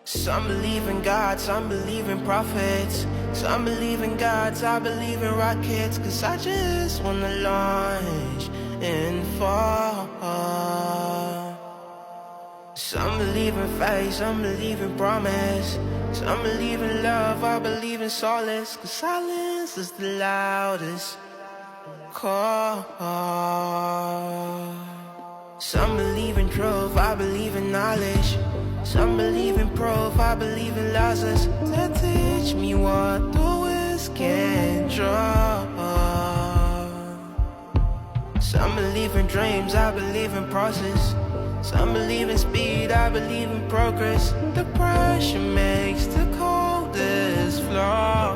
Some believe in God, some believe in prophets. Some believe in gods, I believe in rockets. Cause I just wanna launch and fall. Some believe in faith, some believe in promise. Some believe in love, I believe in solace. Cause silence is the loudest call. Some believe in truth, I believe in knowledge. Some believe in proof, I believe in losses. To teach me what the winds can draw. Some believe in dreams, I believe in process. Some believe in speed, I believe in progress. The pressure makes the coldest flaw.